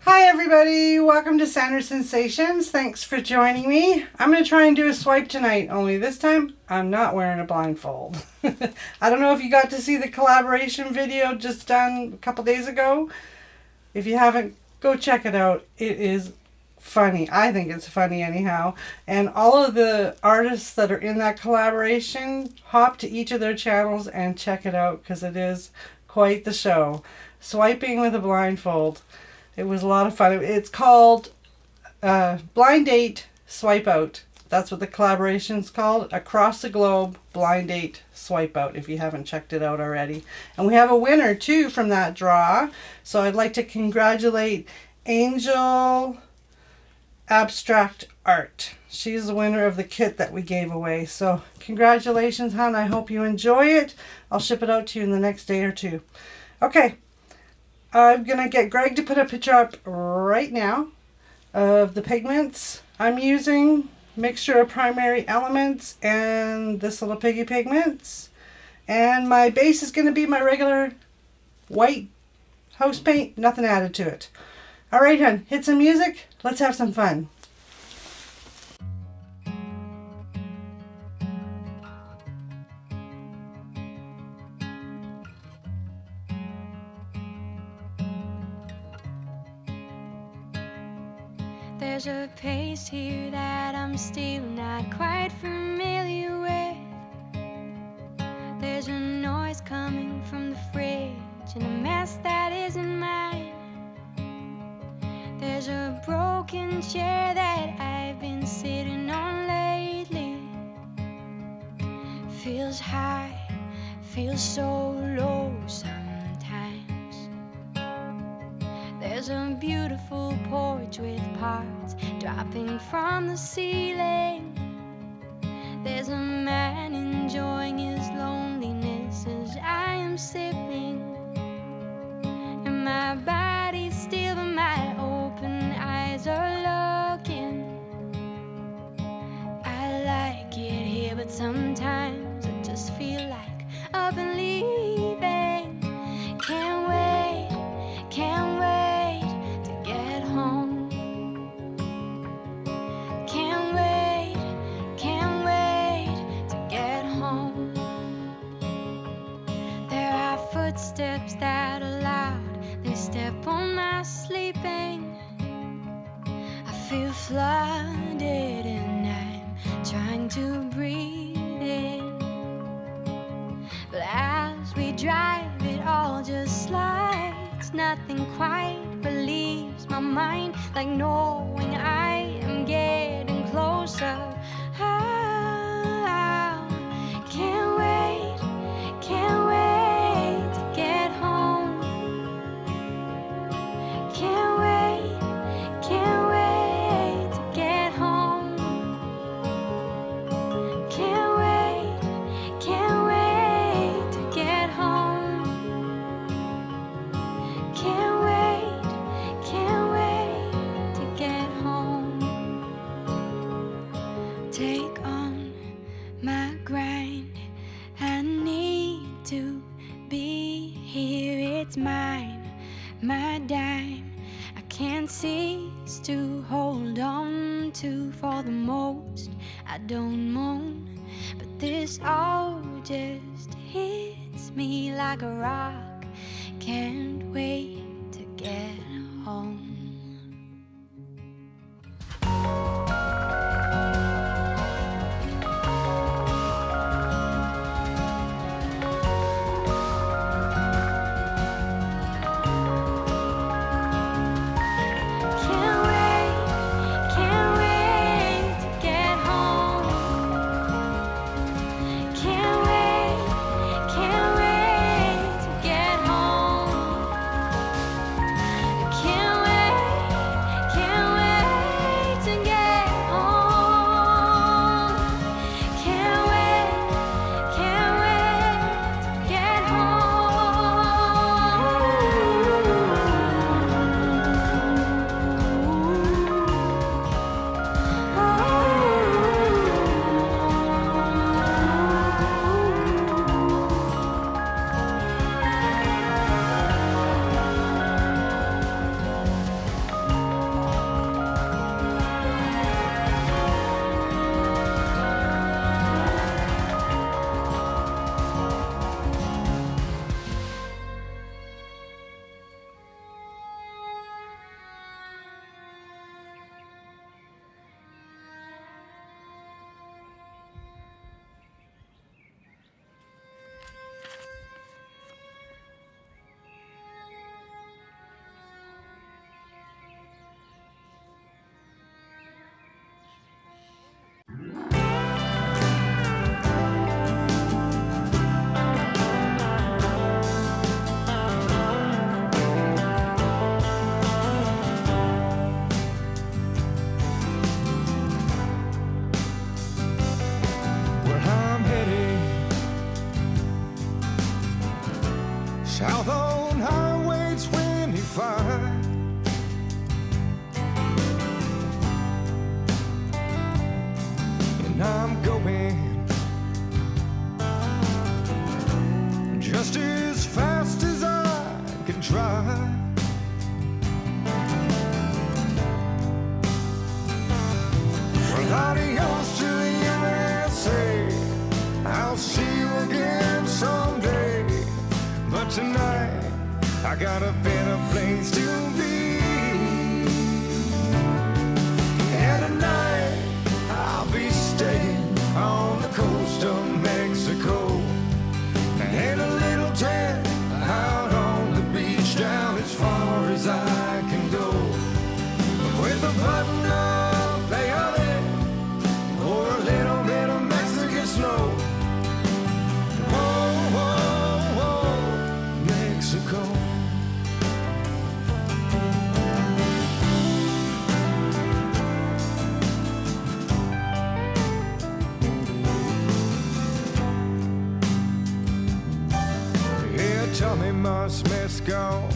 Hi everybody, welcome to Sandra Sensations. Thanks for joining me. I'm going to try and do a swipe tonight, only this time I'm not wearing a blindfold. I don't know if you got to see the collaboration video just done a couple days ago. If you haven't, go check it out. It is funny. I think it's funny anyhow. And all of the artists that are in that collaboration, hop to each of their channels and check it out because it is quite the show. Swiping with a blindfold. It was a lot of fun. It's called Blind Date Swipe Out. That's what the collaboration's called. Across the Globe Blind Date Swipe Out, if you haven't checked it out already. And we have a winner too from that draw. So I'd like to congratulate Angel Abstract Art. She's the winner of the kit that we gave away. So congratulations, hon. I hope you enjoy it. I'll ship it out to you in the next day or two. Okay. I'm going to get Greg to put a picture up right now of the pigments I'm using. Mixture of primary elements and this little piggy pigments. And my base is going to be my regular white house paint, nothing added to it. Alright, hon, hit some music. Let's have some fun. There's a pace here that I'm still not quite familiar with. There's a noise coming from the fridge and a mess that isn't mine. There's a broken chair that I've been sitting on lately. Feels high, feels so low sometimes. There's a beautiful porch with parts dropping from the ceiling. There's a man enjoying his loneliness as I am sipping. And my body's still, but my open eyes are looking. I like it here, but sometimes I just feel like up and leaving. Can't wait, can't wait. Footsteps that are loud, they step on my sleeping. I feel flooded and I'm trying to breathe in. But as we drive, it all just slides. Nothing quite relieves my mind, like knowing I am getting closer. Can't wait, can't wait. My dime, I can't cease to hold on to. For the most, I don't moan, but this all just hits me like a rock. Can't wait to get home. I got a better place to be. And tonight I'll be staying on the coast of Mexico, in a little tent out on the beach, down as far as I can go, with a button-up peyote or a little bit of Mexican snow. Whoa, whoa, whoa, Mexico. Yeah, tell me, Mas Mescal,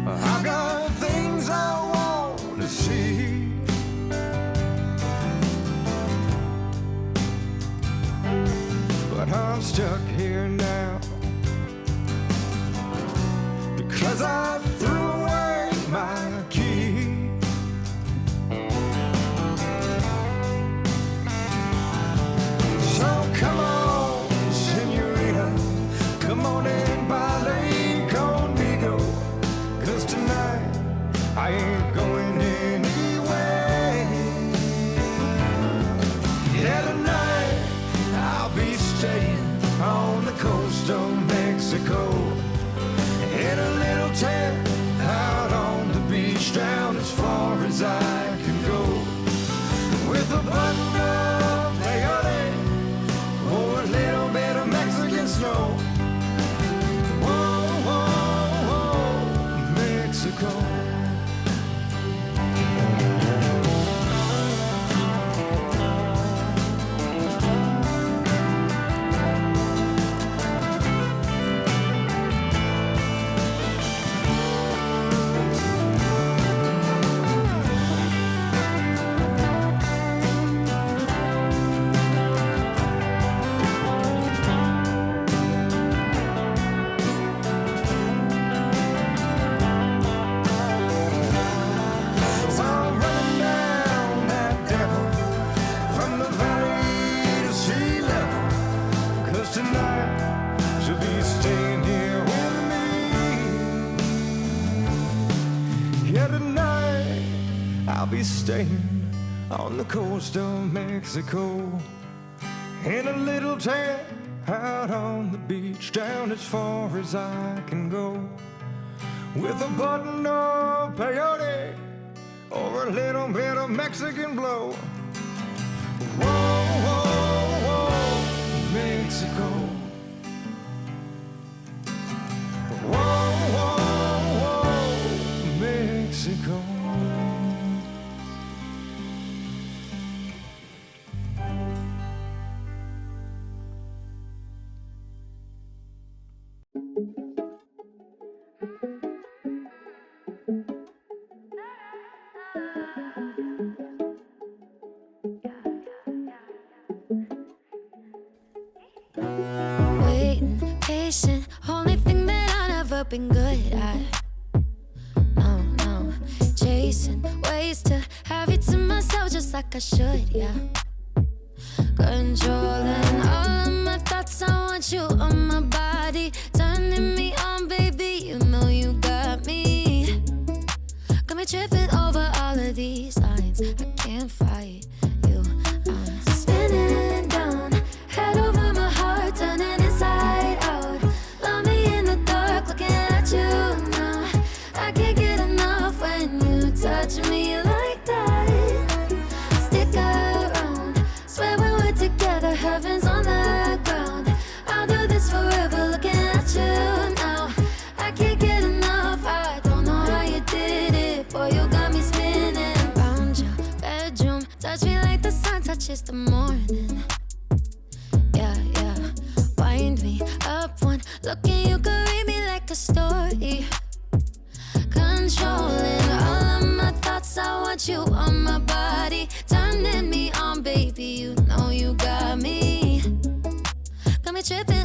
I got things I want to see. But I'm stuck here now because I threw away my key. So come on, senorita, come on and baile conmigo, 'cause tonight I ain't going anywhere. Yeah, tonight I'll be staying on the coast of Mexico, in a little tent out on the beach, down as far as I can go, with a button-up peyote or a little bit of Mexican snow. Whoa, whoa, whoa, Mexico. Staying on the coast of Mexico, in a little tent out on the beach, down as far as I can go, with a button-up peyote or a little bit of Mexican blow. Whoa, whoa, whoa, Mexico. Whoa, whoa, whoa, Mexico. Waiting, patient, only thing that I've never been good at. No, no, chasing ways to have you to myself just like I should, yeah. Controlling all of my thoughts, I want you on my body, turning me on, baby, you know you got me. Got me tripping over all of these lines, I can't fight you. I'm spinning down, head over my heart, turning inside out. Love me in the dark, looking at you now. I can't get enough when you touch me like that. Stick around, swear when we're together, heaven's on the ground. I'll do this forever, looking at you now. I can't get enough, I don't know how you did it. Boy, you got me spinning round your bedroom. Touch me like the sun touches the morning. Yeah, yeah, wind me up one look and you can read me like a story. Controlling all of my thoughts, I want you on my body, turning me on, baby, you know you got me. Got me tripping